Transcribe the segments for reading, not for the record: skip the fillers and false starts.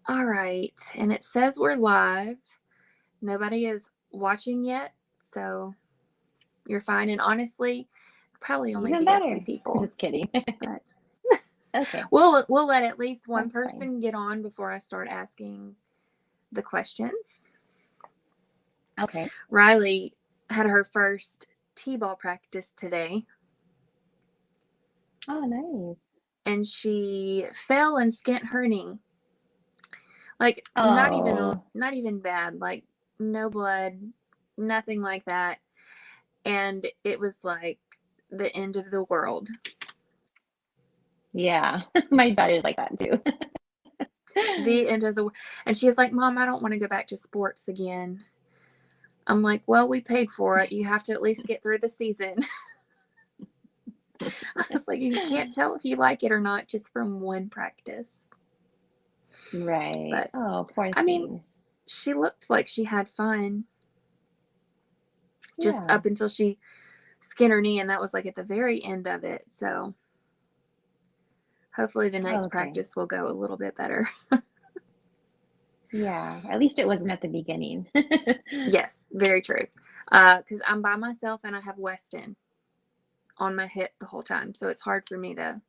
All right. And it says we're live. Nobody is watching yet. So you're fine. And honestly, probably only Even be a few better. people. Just kidding. But Okay, we'll let at least one that's fine. person get on before I start asking the questions. Okay. Riley had her first T-ball practice today, Oh, nice. and she fell and skinned her knee. Like Oh, not even bad. Like no blood, nothing like that. And it was like the end of the world. yeah. My daughter's like that too. The end of the and she was like, "Mom, I don't want to go back to sports again." I'm like, "Well, we paid for it. You have to at least get through the season." I was like, "You can't tell if you like it or not just from one practice." Right. But Oh, poor I mean, thing. she looked like she had fun just Yeah. up until she skinned her knee, and that was like at the very end of it. So hopefully the next Okay. practice will go a little bit better. Yeah. At least it wasn't at the beginning. Yes, very true. Because I'm by myself and I have Weston on my hip the whole time, so it's hard for me to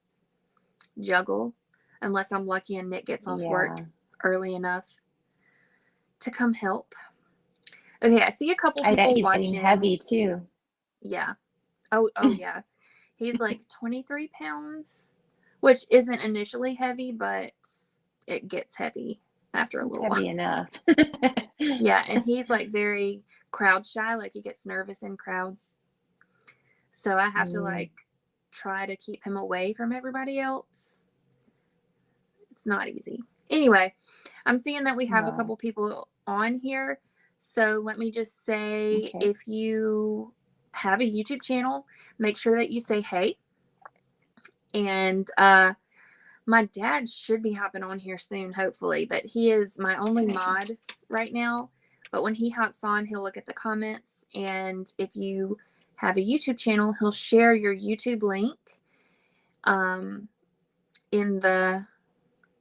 juggle unless I'm lucky and Nick gets off work Yeah. early enough to come help. Okay, I see a couple I bet people he's getting watching. heavy too. Yeah. Oh yeah. He's like 23 pounds, which isn't initially heavy, but it gets heavy after a It's little while. heavy enough. Yeah, and he's like very crowd shy, like he gets nervous in crowds. So I have to Mm, like try to keep him away from everybody else. It's not easy. Anyway, I'm seeing that we have a no. couple people on here. So let me just say, Okay. if you have a YouTube channel, make sure that you say hey. And my dad should be hopping on here soon, hopefully, but he is my only mod right now. But when he hops on, he'll look at the comments. And if you have a YouTube channel, he'll share your YouTube link um, in the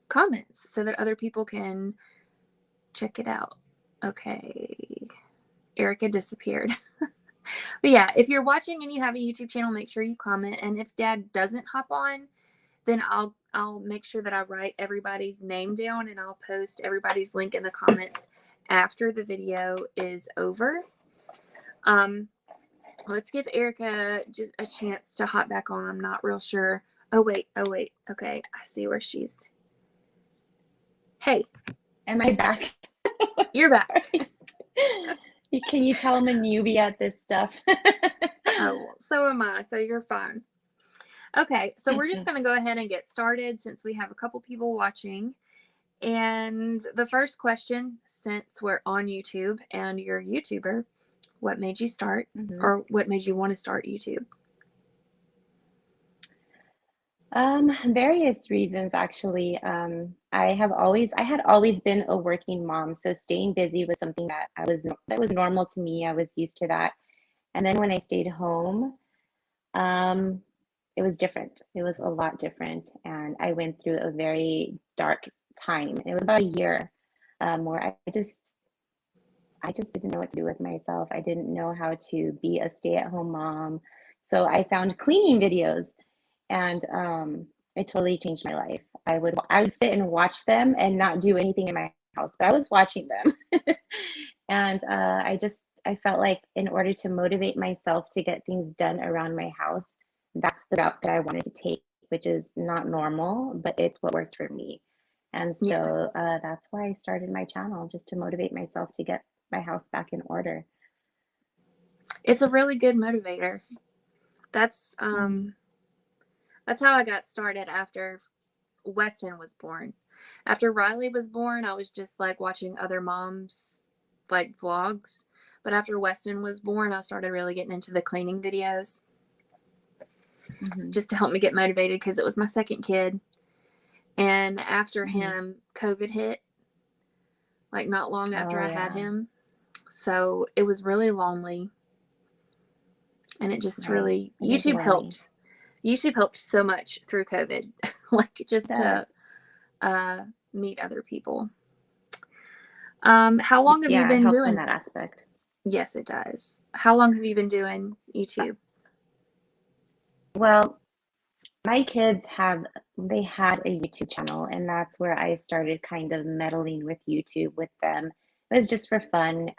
comments so that other people can check it out. Okay. Erika disappeared. But yeah, if you're watching and you have a YouTube channel, make sure you comment. And if Dad doesn't hop on, then I'll make sure that I write everybody's name down and I'll post everybody's link in the comments after the video is over. Um, let's give Erika just a chance to hop back on. I'm not real sure. Oh wait. Okay, I see where she's. Hey, Am I back? you're back. Sorry. Can you tell I'm a newbie at this stuff? Oh, so am I. So you're fine. Okay, so we're just going to go ahead and get started since we have a couple people watching. And the first question, since we're on YouTube and you're a YouTuber, what made you start Mhm. or what made you want to start YouTube? Various reasons actually. I had always been a working mom, so staying busy was something that was normal to me. I was used to that. And then when I stayed home, um, it was different. It was a lot different, and I went through a very dark time. It was about a year, where I just didn't know what to do with myself. I didn't know how to be a stay-at-home mom. So I found cleaning videos, and it totally changed my life. I would sit and watch them and not do anything in my house, but I was watching them. And I felt like in order to motivate myself to get things done around my house, that's the route that I wanted to take, which is not normal, but it's what worked for me. And Yeah, so that's why I started my channel, just to motivate myself to get my house back in order. it's a really good motivator. That's Mm. um that's how I got started after Weston was born. After Riley was born, I was just like watching other moms like vlogs. But after Weston was born, I started really getting into the cleaning videos Mm-hmm. just to help me get motivated because it was my second kid. And after Mm-hmm. him, COVID hit, like not long after Oh I had yeah, him. So it was really lonely. And it just right. really, It is YouTube lonely. helped. YouTube helped so much through COVID, like It just does. to meet other people. How long have you Yeah, it been helps in doing? that aspect. Yes, it does. How long have you been doing YouTube? Well, my kids they had a YouTube channel, and that's where I started kind of meddling with YouTube with them. It was just for fun.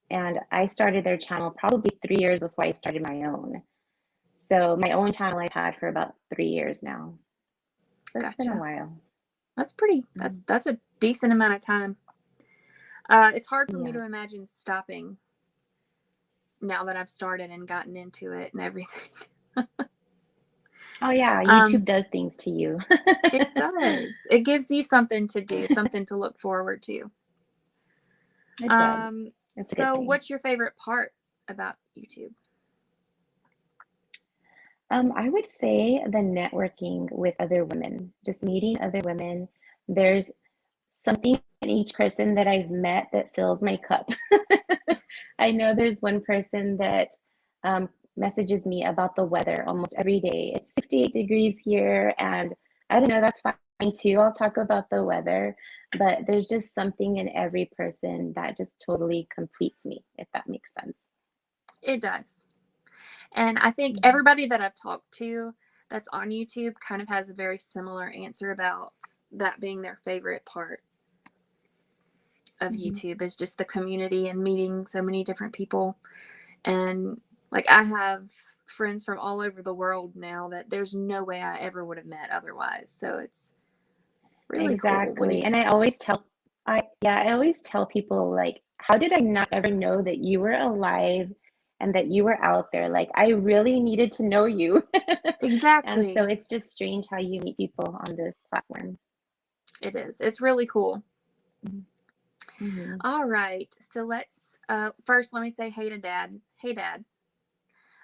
And I started their channel probably 3 years before I started my own. So my own channel I've had for about 3 years now. So it's been a Gotcha. while. That's pretty. Mhm. That's a decent amount of time. It's hard for me Yeah. to imagine stopping now that I've started and gotten into it and everything. Oh yeah, um, YouTube does things to you. it does. It gives you something to do, something to look forward to. It does. Um, It's a good so thing. what's your favorite part about YouTube? I would say the networking with other women, just meeting other women. There's something in each person that I've met that fills my cup. I know there's one person that um, messages me about the weather almost every day. It's 68 degrees here, and I don't know, that's fine too. I'll talk about the weather, but there's just something in every person that just totally completes me, if that makes sense. It does. And I think Mhm. everybody that I've talked to that's on YouTube kind of has a very similar answer about that being their favorite part of Mhm. YouTube is just the community and meeting so many different people. And like I have friends from all over the world now that there's no way I ever would have met otherwise. So it's really cool when Exactly. you And I always tell people like, how did I not ever know that you were alive and that you were out there? Like, I really needed to know you. And so exactly. it's just strange how you meet people on this platform. It is. It's really cool. Mm-hmm. All right. So let's first let me say hey to Dad. Hey Dad.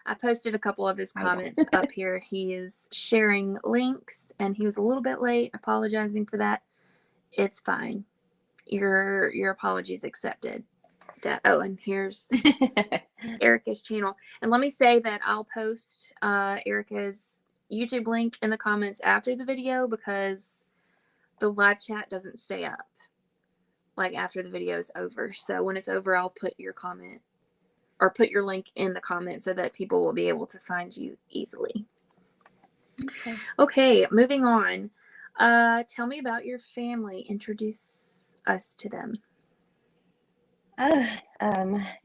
I posted a couple of his Hi, comments Dad. up here. He is sharing links and he was a little bit late, apologizing for that. It's fine. Your apologies accepted. Dad. Oh, and here's Erika's channel. And let me say that I'll post Erika's YouTube link in the comments after the video because the live chat doesn't stay up like after the video is over. So when it's over, I'll put your comment or put your link in the comments so that people will be able to find you easily. Okay. Okay, moving on. Tell me about your family. Introduce us to them. Uh,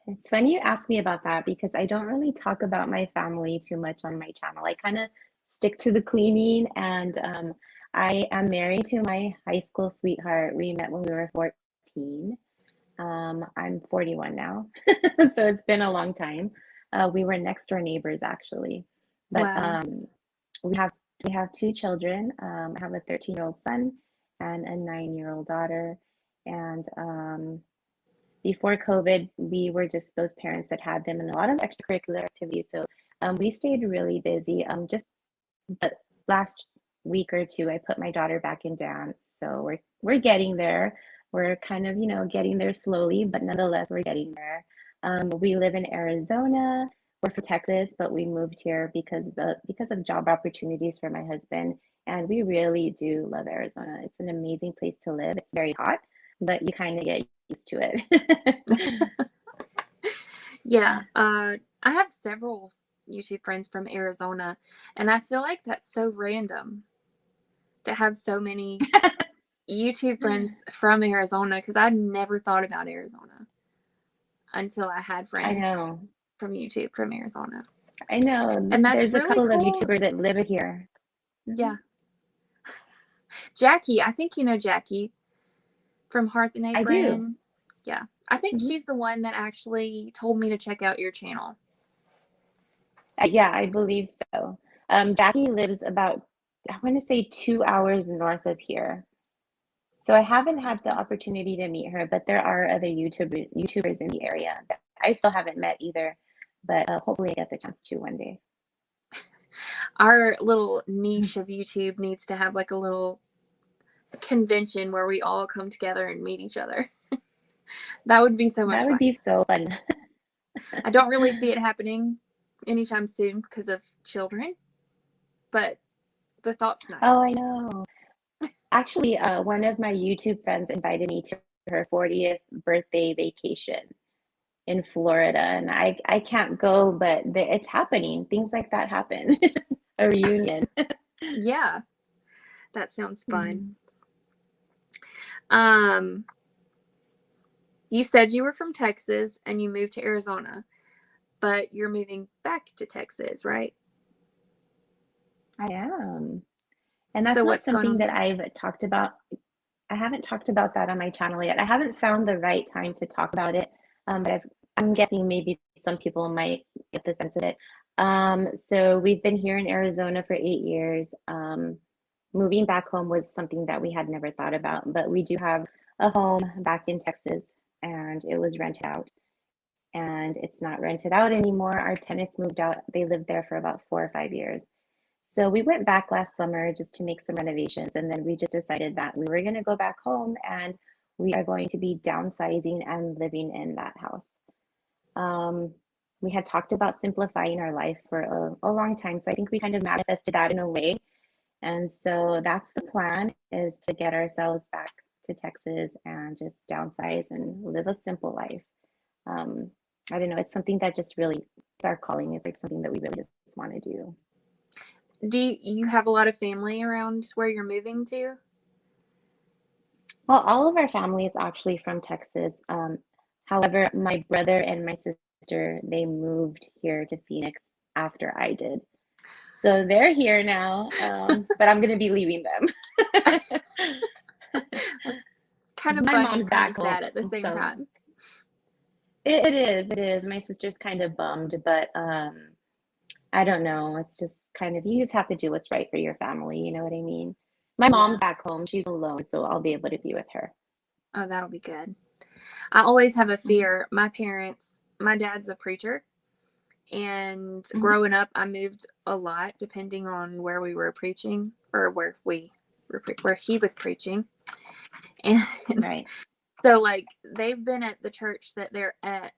it's funny you ask me about that because I don't really talk about my family too much on my channel. I kind of stick to the cleaning, and I am married to my high school sweetheart. We met when we were 14. I'm 41 now, so it's been a long time. We were next door neighbors actually, but Wow. we have we have two children. I have a 13-year-old son and a 9-year-old daughter, and before COVID, we were just those parents that had them in a lot of extracurricular activities. So we stayed really busy. Just the last week or two, I put my daughter back in dance. So we're getting there. We're kind of, getting there slowly, but nonetheless, we're getting there. We live in Arizona. We're from Texas, but we moved here because of job opportunities for my husband. And we really do love Arizona. It's an amazing place to live. It's very hot, but you kind of get used to it. Yeah. I have several YouTube friends from Arizona, and I feel like that's so random to have so many YouTube friends from Arizona because I'd never thought about Arizona until I had I friends know. from YouTube from Arizona. I know. And that's There's a really couple of cool. YouTubers that live here. Hmm. Yeah. Jackie, I think you know Jackie from Hearth and I do. Apron. Yeah. I think Hmm. she's the one that actually told me to check out your channel. Yeah, I believe so. Jackie lives about, I want to say 2 hours north of here. So I haven't had the Gotcha. opportunity to meet her, but there are other YouTubers in the area that I still haven't met either. But hopefully I get the chance to one day. Our little niche of YouTube needs to have like a little convention where we all come together and meet each other. That would be so much That would fun. be so fun. I don't really see it happening anytime soon because of children, but the thought's Oh, I nice. know. Actually, one of my YouTube friends invited me to her 40th birthday vacation in Florida, and I can't go, but it's happening. Things like that happen. A reunion. Yeah, that sounds fun. Mhm. You said you were from Texas and you moved to Arizona, but you're moving back to Texas, right? I am. And that's So not what's going something on that there? I've talked about. I haven't talked about that on my channel yet. I haven't found the right time to talk about it. But I'm guessing maybe some people might get the sense of it. So we've been here in Arizona for 8 years. Moving back home was something that we had never thought about, but we do have a home back in Texas, and it was rented out. And it's not rented out anymore. Our tenants moved out. They lived there for about 4 or 5 years. So we went back last summer just to make some renovations, and then we just decided that we were going to go back home and we are going to be downsizing and living in that house. Um, we had talked about simplifying our life for a long time, so I think we kind of manifested that in a way. And so that's the plan, is to get ourselves back to Texas and just downsize and live a simple life. Um, I don't know, it's something that just really, it's our calling. It's like something that we really just want to do. Do you have a lot of family around where you're moving to? Well, all of our family is actually from Texas. However, my brother and my sister, they moved here to Phoenix after I did. So they're here now, but I'm going to be leaving them. It's kind of My funny and mom's kind of back home, sad at the same so time. it is. My sister's kind of bummed, but I don't know. It's just kind of, you just have to do what's right for your family. You know what I mean? My mom's Yeah. back home. She's alone, so I'll be able to be with her. Oh, that'll be good. I always have a Mhm. fear. My dad's a preacher, and Mhm. growing up, I moved a lot depending on where we were preaching or where he was preaching. And Right. so, like, they've been at the church that they're at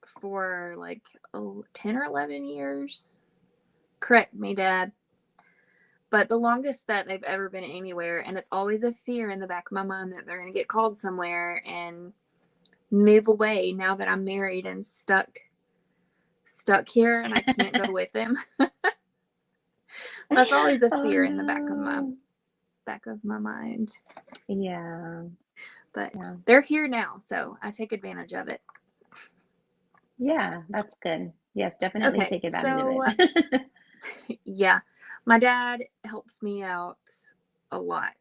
for like 10 or 11 years. Correct me, Dad. But the longest that they've ever been anywhere, and it's always a fear in the back of my mind that they're going to get called somewhere and move away now that I'm married and stuck here and I can't go with them. That's always a Oh fear in the no. back of my mind. Yeah. But Yeah. they're here now, so I take advantage of it. Yeah, that's good. Yes, definitely Okay, take advantage of so it. yeah, my dad helps me out a lot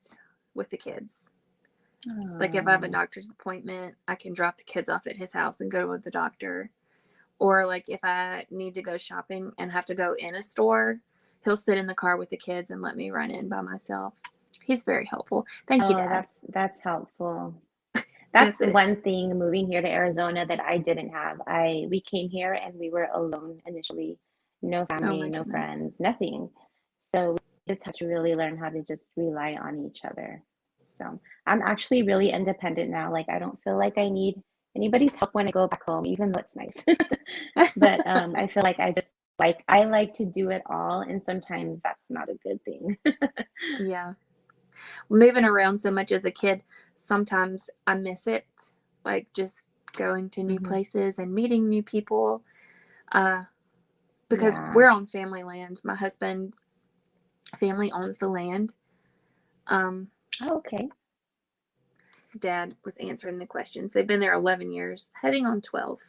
with the kids. Like if I have a Oh, doctor's appointment, I can drop the kids off at his house and go with the doctor. Or like if I need to go shopping and have to go in a store, he'll sit in the car with the kids and let me run in by myself. He's very helpful. Thank you, oh, Dad. that's helpful. Yes, That's it is. one thing moving here to Arizona that I didn't have. We came here and we were alone initially. No Oh family, my no goodness. friends, nothing. So we just had to really learn how to just rely on each other. So I'm actually really independent now. Like I don't feel like I need anybody's help when I go back home, even though it's nice. But I feel like I like to do it all, and sometimes that's not a good thing. Yeah. Moving around so much as a kid, sometimes I miss it. Like just going to new Hmm. places and meeting new people. Uh, because Yeah. we're on family land. My husband's family owns the land. Um, Oh, okay. Dad was answering the questions. They've been there 11 years, heading on 12.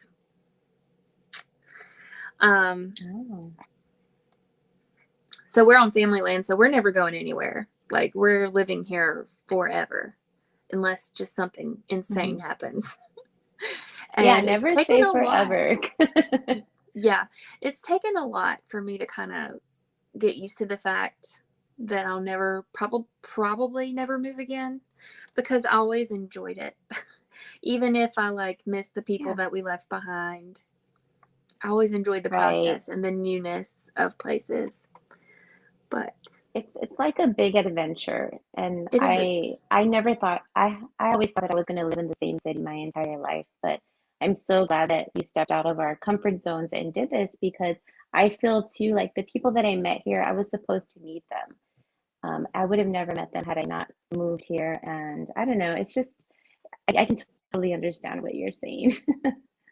Um, Oh. so we're on family land, so we're never going anywhere. Like we're living here forever, unless just something insane Hmm. happens. Yeah, And it's never taken say a lot. forever. Yeah, it's taken a lot for me to kind of get used to the fact that I'll never probably never move again because I always enjoyed it. Even if I like miss the people Yeah, that we left behind, I always enjoyed the right. process and the newness of places. But It's like a big adventure, and it is. I never thought I always thought that I was going to live in the same city my entire life, but I'm so glad that we stepped out of our comfort zones and did this, because I feel too like the people that I met here, I was supposed to meet them. I would have never met them had I not moved here, and I don't know, it's just I can totally understand what you're saying.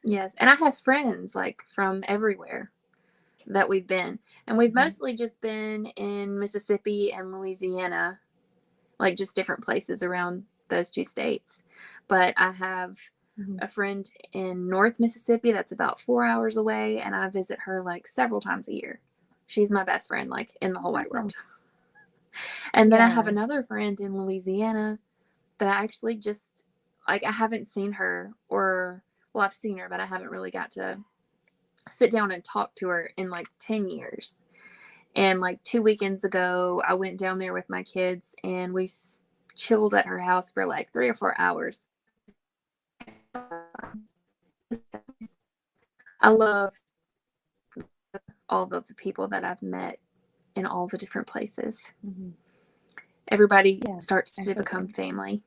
Yes. And I have friends like from everywhere that we've been. And we've Mhm. mostly just been in Mississippi and Louisiana, like just different places around those two states. But I have Mhm. a friend in North Mississippi that's about 4 hours away, and I visit her like several times a year. She's my best friend, like in the whole wide Awesome. world. And then I have Yeah. another friend in Louisiana that I actually just like I haven't seen her, or well, I've seen her, but I haven't really got to sit down and talk to her in like 10 years. And like 2 weekends ago, I went down there with my kids and we chilled at her house for like 3 or 4 hours. I love all of the people that I've met in all the different places. Mhm. Everybody Yeah, starts I to feel become good. family.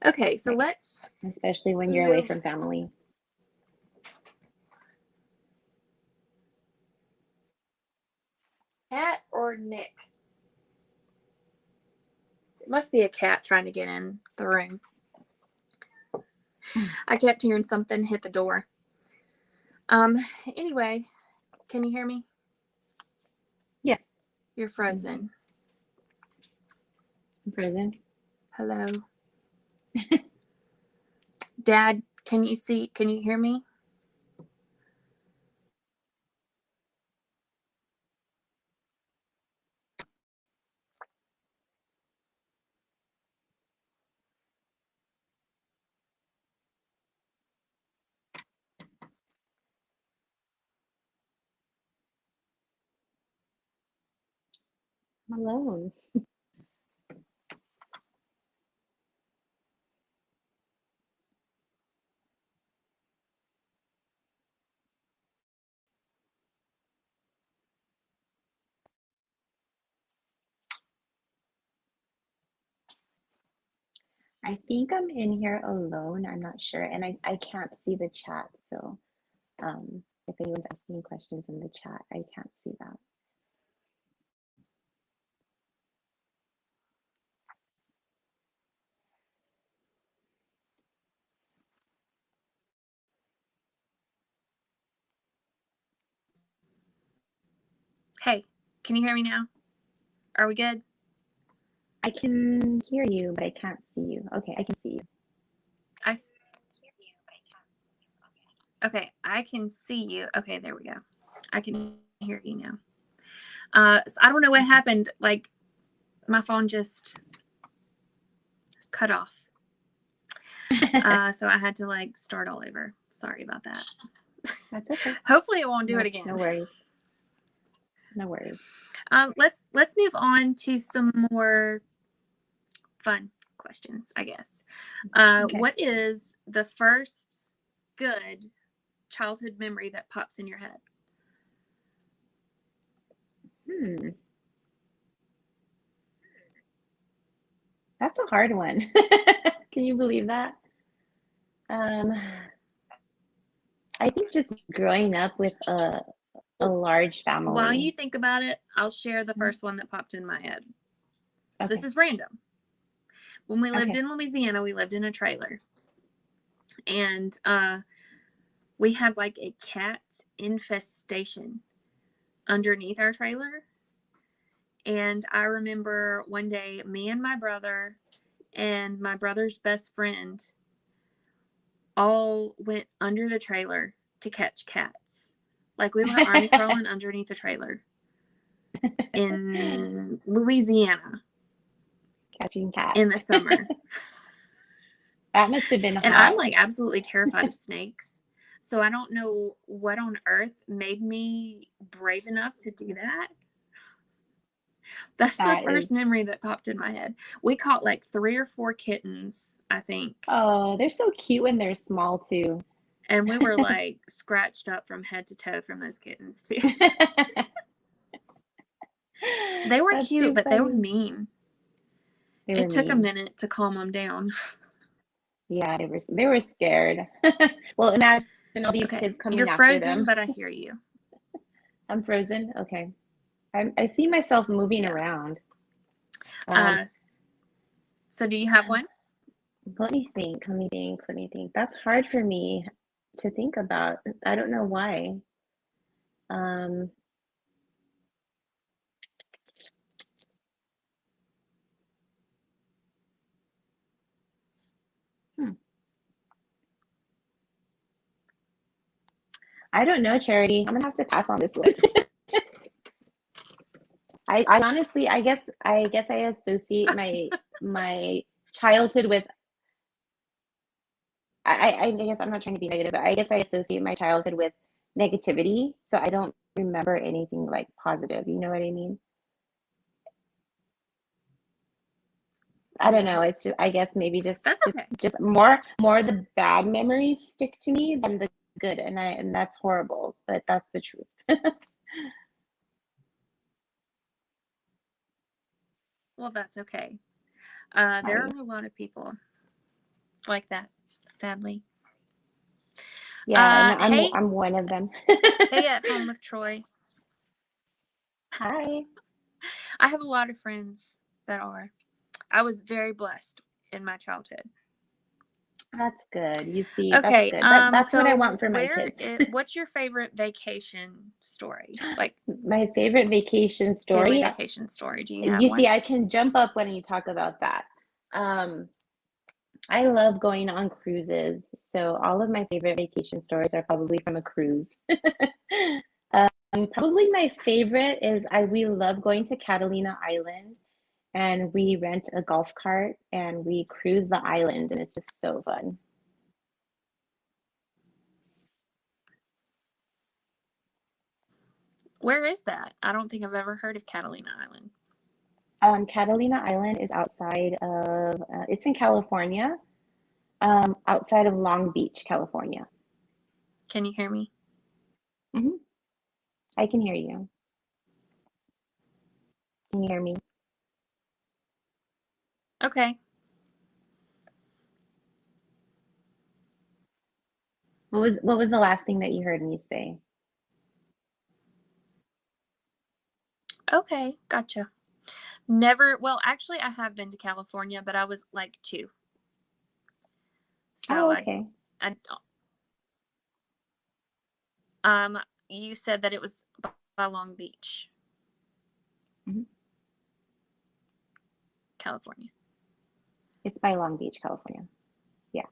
Okay, so Right. let's Especially when you're away move. from family. Cat or Nick? It must be a cat trying to get in the room. I kept hearing something hit the door. Anyway, can you hear me? Yes. You're frozen. I'm frozen. Hello. Dad, can you hear me? I'm alone. I think I'm in here alone. I'm not sure. And I can't see the chat. So if anyone's asking questions in the chat, I can't see that. Hey, can you hear me now? Are we good? I can hear you, but I can't see you. Okay, I can see you. I Okay, I can see you. Okay, there we go. I can hear you now. So I don't know what Okay. happened. Like my phone just cut off. So I had to like start all over. Sorry about that. That's okay. Hopefully it won't do it No, again. no worries. No worries. Let's move on to some more fun questions, I guess. Okay. What is the first good childhood memory that pops in your head? Hmm. That's a hard one. Can you believe that? Um, I think just growing up with a Well, large while family. you think about it, I'll share the first one that popped in my head. This Okay. is random. When we lived Okay. in Louisiana, we lived in a trailer. And we had like a cat infestation underneath our trailer. And I remember one day, me and my brother and my brother's best friend all went under the trailer to catch cats. Like we went army crawling underneath the trailer in Louisiana Catching cats. in the summer. That must have been And I'm hot. like absolutely terrified of snakes. So I don't know what on earth made me brave enough to do that. That's the That is, first memory that popped in my head. We caught like 3 or 4 kittens, I think. oh, they're so cute when they're small too. And we were like scratched up from head to toe from those kittens too. They were That's cute, too but they were funny. mean. They were It took a mean. minute to calm them down. Yeah, they were scared. Well, imagine all these Okay, kids you're coming after frozen, them. but I hear you. I'm frozen. Okay. I see myself moving Yeah. around. Um, Uh, so do you have one? Let me think. Let me think. Let me think. That's hard for me to think about. I don't know why. Um, hmm. I don't know, Charity. I'm gonna have to pass on this one. I honestly, I guess I associate my childhood with. I guess I'm not trying to be negative, but I guess I associate my childhood with negativity. So I don't remember anything like positive. You know what I mean? I don't Yeah, know. It's just, I guess maybe just that's just okay. just more the bad memories stick to me than the good, and that's horrible, but that's the truth. Well, that's okay. There Hi. are a lot of people like that, sadly. Yeah, no, Hey, I'm one of them. hey, at home with Troy. Hi. I have a lot of friends that are. I was very blessed in my childhood. That's good. You see, that's Okay, good. That's what I so want for my kids. what's your favorite vacation story? Like My favorite vacation family story. vacation story. Do you have You see, one? I can jump up when you talk about that. Um, I love going on cruises, so all of my favorite vacation stories are probably from a cruise. Probably my favorite is we love going to Catalina Island, and we rent a golf cart and we cruise the island, and it's just so fun. Where is that? I don't think I've ever heard of Catalina Island. Catalina Island is outside of it's in California, outside of Long Beach, California. Can you hear me? Hmm. I can hear you. Can you hear me? Okay. What was the last thing that you heard me say? Okay, gotcha. Never, well, actually, I have been to California, but I was like two. So Oh, okay. I, um, you said that it was by Long Beach, Mhm. California. It's by Long Beach, California. Yeah,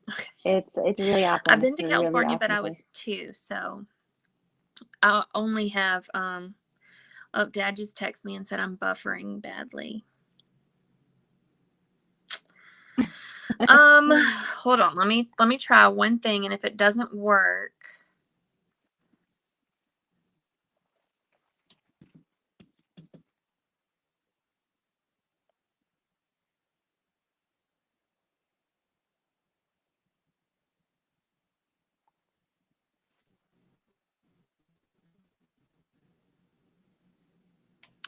Okay. it's really I've awesome. been It's to a really California, but awesome I place. was two, so I only have oh, Dad just texted me and said I'm buffering badly. Hold on. Let me try one thing, and if it doesn't work,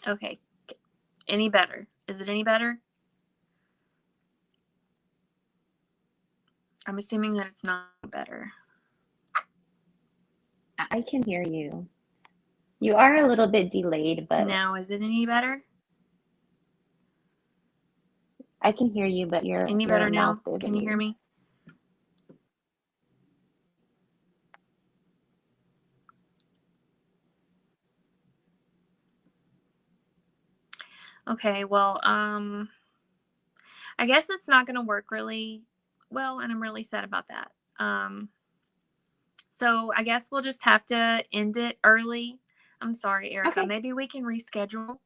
okay. Any better? Is it any better? I'm assuming that it's not better. I can hear you. You are a little bit delayed, but Now, is it any better? I can hear you, but your Any your better mouth now? isn't Can you hear moving. me? Okay, well, I guess it's not going to work really well, and I'm really sad about that. So I guess we'll just have to end it early. I'm sorry, Erica. Okay. Maybe we can reschedule.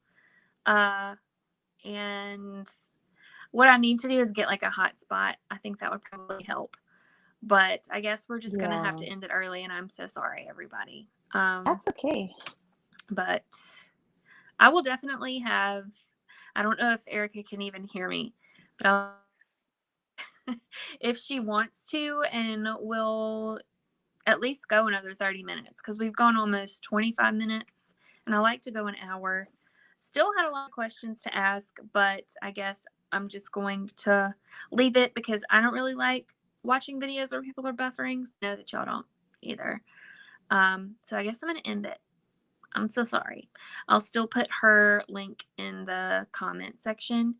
Uh, and what I need to do is get like a hotspot. I think that would probably help. But I guess we're just gonna have Yeah, to end it early, and I'm so sorry, everybody. that's okay. But I will definitely have. I don't know if Erica can even hear me, but I'll, if she wants to, and we'll at least go another 30 minutes because we've gone almost 25 minutes, and I like to go an hour. Still had a lot of questions to ask, but I guess I'm just going to leave it because I don't really like watching videos where people are buffering. So I know that y'all don't either. So I guess I'm going to end it. I'm so sorry. I'll still put her link in the comment section.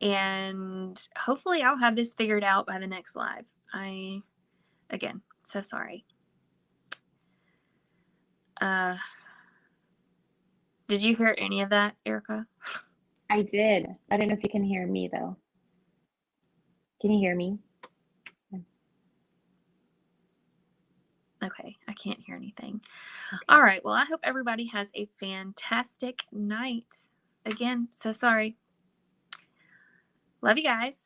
And hopefully I'll have this figured out by the next live. Again, so sorry. Did you hear any of that, Erika? I did. I don't know if you can hear me though. Can you hear me? Okay, I can't hear anything. Okay. All right, well, I hope everybody has a fantastic night. Again, so sorry. Love you guys.